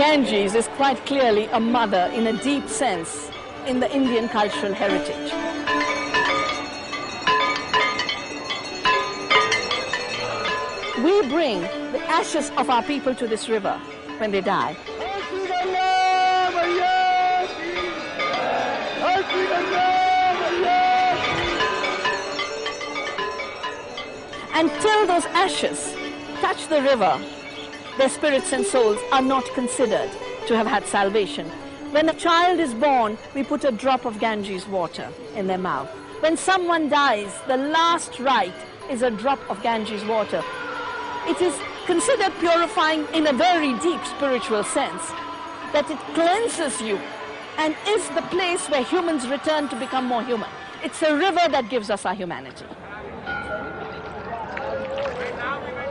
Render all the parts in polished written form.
Ganges is quite clearly a mother in a deep sense in the Indian cultural heritage. We bring the ashes of our people to this river when they die. Until those ashes touch the river, their spirits and souls are not considered to have had salvation. When a child is born, we put a drop of Ganges water in their mouth. When someone dies, the last rite is a drop of Ganges water. It is considered purifying in a very deep spiritual sense, that it cleanses you and is the place where humans return to become more human. It's a river that gives us our humanity.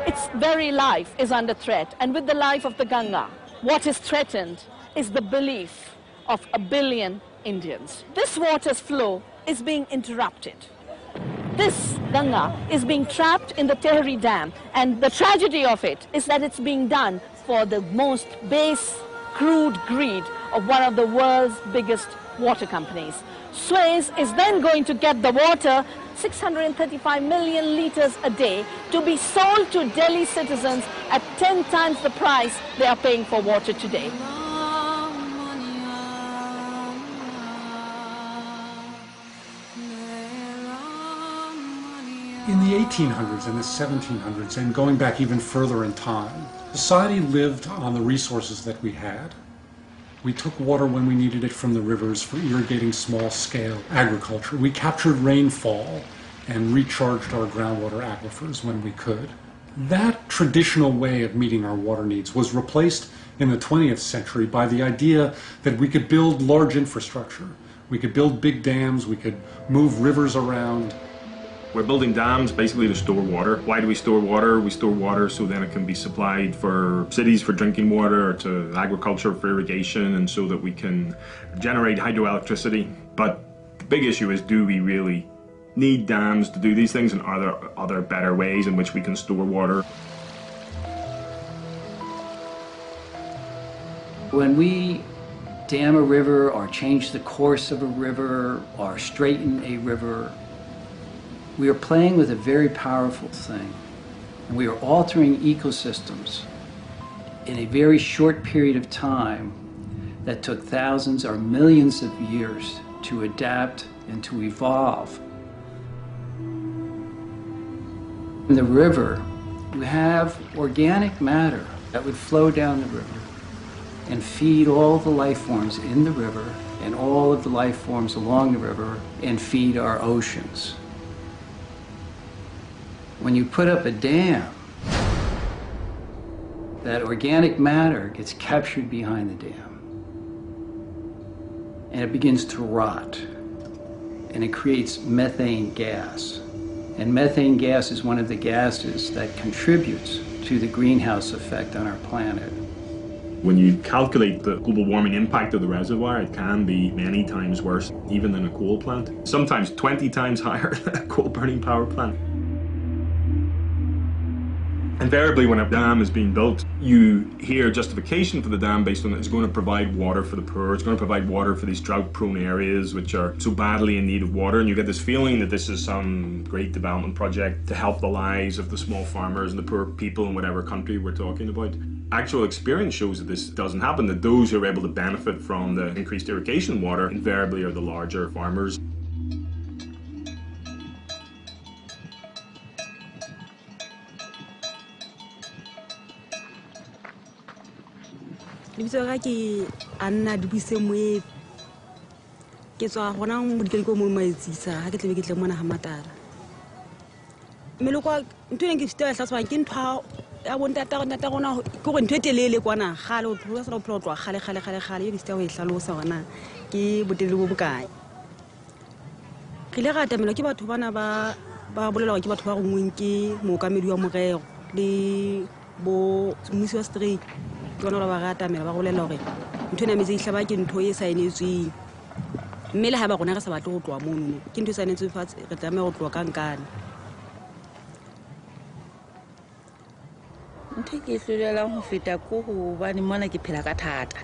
Its very life is under threat, and with the life of the Ganga, what is threatened is the belief of 1 billion Indians. This water's flow is being interrupted. This Ganga is being trapped in the Tehri Dam, and the tragedy of it is that it's being done for the most base, crude greed of one of the world's biggest water companies. Suez is then going to get the water, 635 million liters a day, to be sold to Delhi citizens at 10 times the price they are paying for water today. In the 1800s and the 1700s, and going back even further in time, society lived on the resources that we had. We took water when we needed it from the rivers for irrigating small-scale agriculture. We captured rainfall and recharged our groundwater aquifers when we could. That traditional way of meeting our water needs was replaced in the 20th century by the idea that we could build large infrastructure. We could build big dams, we could move rivers around. We're building dams basically to store water. Why do we store water? We store water so then it can be supplied for cities for drinking water, or to agriculture for irrigation, and so that we can generate hydroelectricity. But the big issue is, do we really need dams to do these things, and are there other better ways in which we can store water? When we dam a river or change the course of a river or straighten a river, we are playing with a very powerful thing, and we are altering ecosystems in a very short period of time that took thousands or millions of years to adapt and to evolve. In the river, we have organic matter that would flow down the river and feed all the life forms in the river and all of the life forms along the river and feed our oceans. When you put up a dam, that organic matter gets captured behind the dam, and it begins to rot, and it creates methane gas. And methane gas is one of the gases that contributes to the greenhouse effect on our planet. When you calculate the global warming impact of the reservoir, it can be many times worse, even than a coal plant. Sometimes 20 times higher than a coal-burning power plant. Invariably, when a dam is being built, you hear justification for the dam based on it's going to provide water for the poor, it's going to provide water for these drought-prone areas which are so badly in need of water, and you get this feeling that this is some great development project to help the lives of the small farmers and the poor people in whatever country we're talking about. Actual experience shows that this doesn't happen, that those who are able to benefit from the increased irrigation water invariably are the larger farmers. Lebitso ka ke Anna Dibuse Moe ke tswa gona mo dikeng ko mo maitsisa ha ke tlebe ke tle mona ha matara meloko ntwe ke fitela tlatswa ke ntwa ya bontata gona ke go ntwe telele kwana gale o tloga sa go tlwa gale ye fitela go ihlalosa gona ke botelele bo bokae ke le ga tamelo ke batho bana ba bolela ke batho ba go ngweng ke mookamedi wa morero le bo mmusi wa street ke bona ba ga tamela ba go lela gore ntwe na metse ihlaba ke ntho e saenetswe mme le ha ba gona ga sa batle go tloa mono ke ntwe saenetswe fatshe re tla me go tloa kankane ntho ke hlolelang ho feta ko hobane mona ke phela ka thata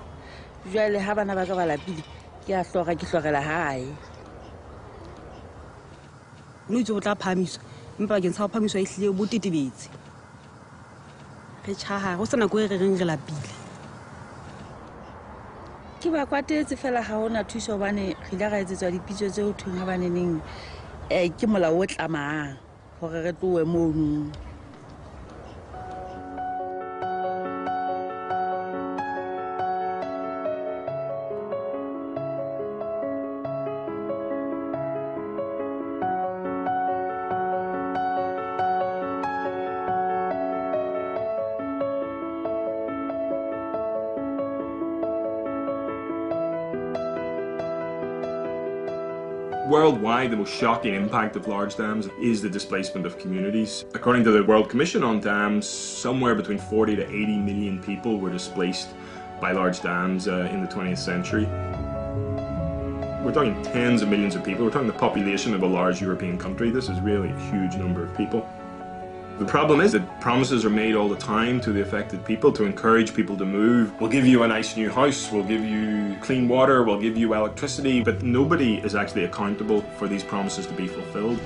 jwale ha bana ba ka ba lapile ke a hloga ke hlogela hae no itse go tla phamiswa empa bakeng sa go phamiswa e hlile bo tetebetse re tšhaga go sena ko e re reng re lapile ke ba kwatetse fela ga ona thuso hobane re ile ga etsetswa dipitso tseo thweng ga baneneng ke molao o tlamang gore re tloe mono. Worldwide, the most shocking impact of large dams is the displacement of communities. According to the World Commission on Dams, somewhere between 40 to 80 million people were displaced by large dams in the 20th century. We're talking tens of millions of people. We're talking the population of a large European country. This is really a huge number of people. The problem is that promises are made all the time to the affected people to encourage people to move. We'll give you a nice new house, we'll give you clean water, we'll give you electricity, but nobody is actually accountable for these promises to be fulfilled.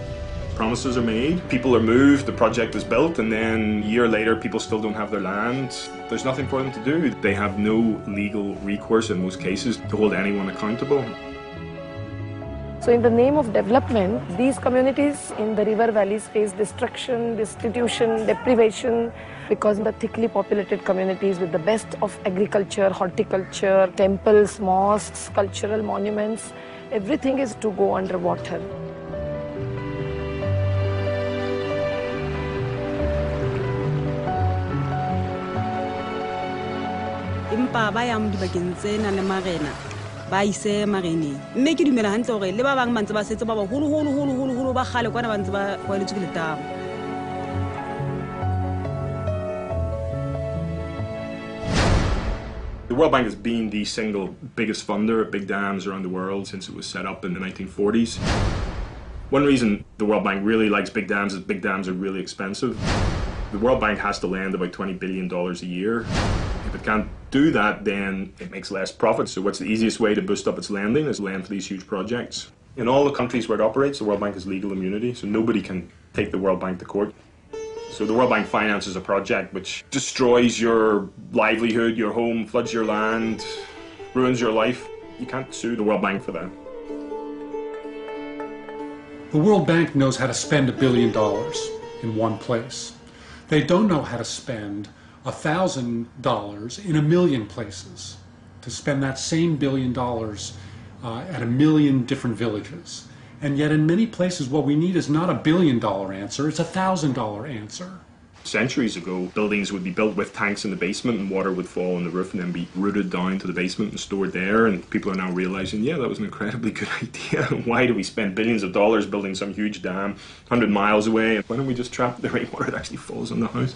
Promises are made, people are moved, the project is built, and then a year later people still don't have their land. There's nothing for them to do. They have no legal recourse in most cases to hold anyone accountable. So in the name of development, these communities in the river valleys face destruction, destitution, deprivation, because the thickly populated communities with the best of agriculture, horticulture, temples, mosques, cultural monuments, everything is to go underwater. empa ba yang dibakeng tsena le marena ba ise mareneng mme ke dumela hantle gore le ba bang mantse ba setse ba ba holo ba gale kwana ba ntse ba kwaletswe ke letamo. The World Bank has been the single biggest funder of big dams around the world since it was set up in the 1940s. One reason the World Bank really likes big dams is big dams are really expensive. The World Bank has to lend about $20 billion a year. If it can't do that, then it makes less profit. So what's the easiest way to boost up its lending is lend for these huge projects. In all the countries where it operates, the World Bank has legal immunity, so nobody can take the World Bank to court. So the World Bank finances a project which destroys your livelihood, your home, floods your land, ruins your life. You can't sue the World Bank for that. The World Bank knows how to spend $1 billion in one place. They don't know how to spend $1,000 in 1 million places, to spend that same $1 billion at 1 million different villages. And yet in many places what we need is not a $1 billion answer, it's a $1,000 answer. Centuries ago, buildings would be built with tanks in the basement and water would fall on the roof and then be routed down to the basement and stored there. And people are now realizing, yeah, that was an incredibly good idea. Why do we spend billions of dollars building some huge dam 100 miles away? Why don't we just trap the rainwater that actually falls on the house?